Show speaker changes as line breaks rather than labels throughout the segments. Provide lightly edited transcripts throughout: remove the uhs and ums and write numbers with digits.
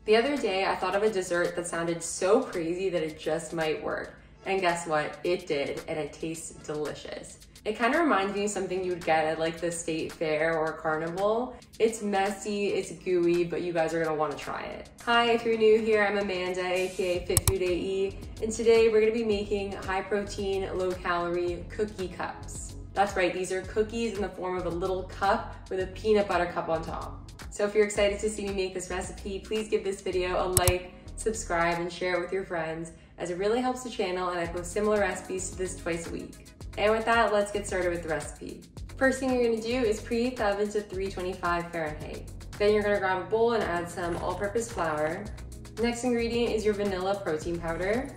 The other day, I thought of a dessert that sounded so crazy that it just might work. And guess what? It did, and it tastes delicious. It kind of reminds me of something you would get at like the state fair or carnival. It's messy, it's gooey, but you guys are gonna wanna try it. Hi, if you're new here, I'm Amanda, aka Fit Food AE, and today we're gonna be making high protein, low calorie cookie cups. That's right, these are cookies in the form of a little cup with a peanut butter cup on top. So if you're excited to see me make this recipe, please give this video a like, subscribe, and share it with your friends, as it really helps the channel and I post similar recipes to this twice a week. And with that, let's get started with the recipe. First thing you're gonna do is preheat the oven to 325 Fahrenheit. Then you're gonna grab a bowl and add some all-purpose flour. Next ingredient is your vanilla protein powder.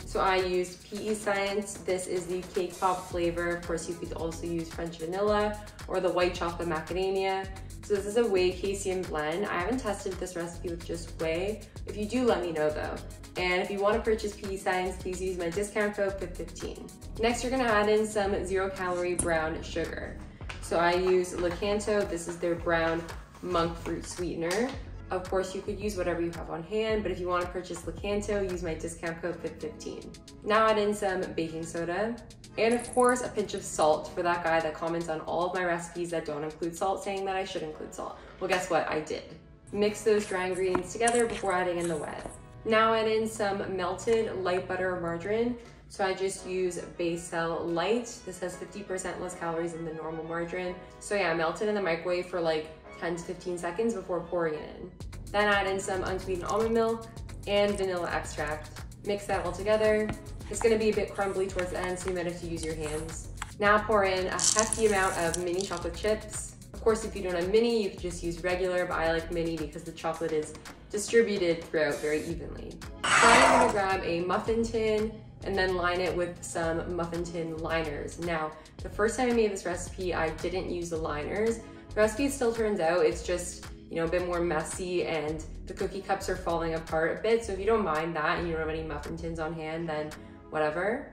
So I used PE Science. This is the cake pop flavor. Of course, you could also use French vanilla or the white chocolate macadamia. So this is a whey casein blend. I haven't tested this recipe with just whey. If you do, let me know though. And if you want to purchase PE Science, please use my discount code FIT15. Next, you're gonna add in some 0 calorie brown sugar. So I use Lakanto. This is their brown monk fruit sweetener. Of course, you could use whatever you have on hand, but if you want to purchase Lakanto, use my discount code FIT15. Now add in some baking soda. And of course, a pinch of salt for that guy that comments on all of my recipes that don't include salt, saying that I should include salt. Well, guess what? I did. Mix those dry ingredients together before adding in the wet. Now add in some melted light butter or margarine. So I just use Baecel Light. This has 50% less calories than the normal margarine. So yeah, melt it in the microwave for like 10 to 15 seconds before pouring it in. Then add in some unsweetened almond milk and vanilla extract. Mix that all together. It's gonna be a bit crumbly towards the end, so you might have to use your hands. Now pour in a hefty amount of mini chocolate chips. Of course, if you don't have mini, you could just use regular, but I like mini because the chocolate is distributed throughout very evenly. Then I'm gonna grab a muffin tin and then line it with some muffin tin liners. Now, the first time I made this recipe, I didn't use the liners. The recipe still turns out, it's just, you know, a bit more messy and the cookie cups are falling apart a bit. So if you don't mind that and you don't have any muffin tins on hand, then whatever.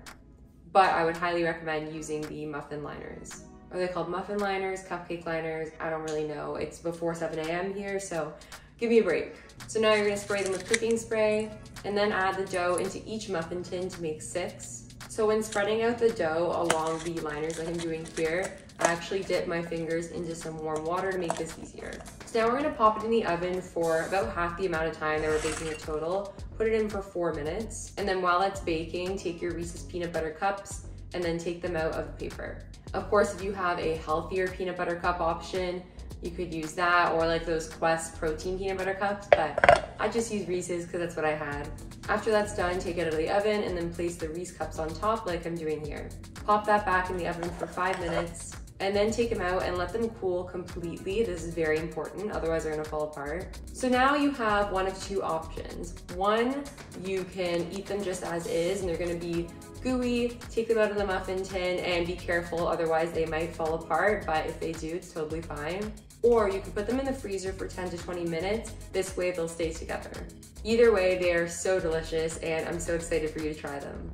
But I would highly recommend using the muffin liners. Are they called muffin liners, cupcake liners? I don't really know. It's before 7 a.m. here, so give me a break. So now you're gonna spray them with cooking spray and then add the dough into each muffin tin to make 6. So when spreading out the dough along the liners like I'm doing here, I actually dip my fingers into some warm water to make this easier. So now we're gonna pop it in the oven for about half the amount of time that we're baking it total. Put it in for 4 minutes. And then while it's baking, take your Reese's peanut butter cups and then take them out of the paper. Of course, if you have a healthier peanut butter cup option, you could use that or like those Quest protein peanut butter cups, but I just use Reese's because that's what I had. After that's done, take it out of the oven and then place the Reese cups on top like I'm doing here. Pop that back in the oven for 5 minutes and then take them out and let them cool completely. This is very important, otherwise they're gonna fall apart. So now you have one of 2 options. One, you can eat them just as is and they're gonna be gooey. Take them out of the muffin tin and be careful, otherwise they might fall apart, but if they do, it's totally fine. Or you can put them in the freezer for 10 to 20 minutes. This way they'll stay together. Either way, they are so delicious and I'm so excited for you to try them.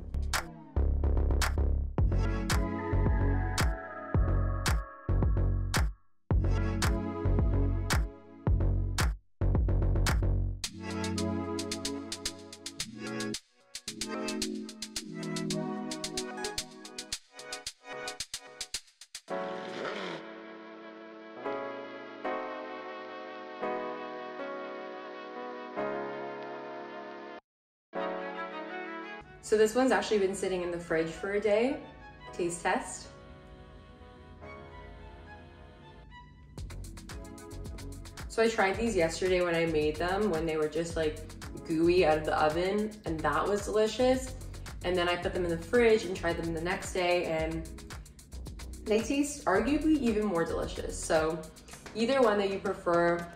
So this one's actually been sitting in the fridge for a day. Taste test. So I tried these yesterday when I made them, when they were just like gooey out of the oven, and that was delicious. And then I put them in the fridge and tried them the next day and they taste arguably even more delicious. So either one that you prefer,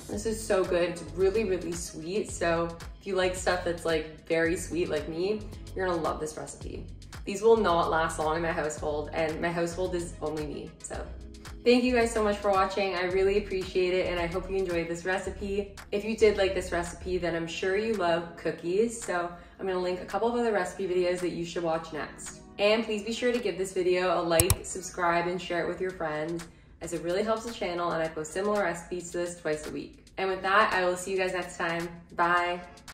this is so good. It's really, really sweet. So if you like stuff that's like very sweet like me, you're gonna love this recipe. These will not last long in my household, and my household is only me, so. Thank you guys so much for watching. I really appreciate it, and I hope you enjoyed this recipe. If you did like this recipe, then I'm sure you love cookies, so I'm gonna link a couple of other recipe videos that you should watch next. And please be sure to give this video a like, subscribe, and share it with your friends, as it really helps the channel, and I post similar recipes to this twice a week. And with that, I will see you guys next time. Bye.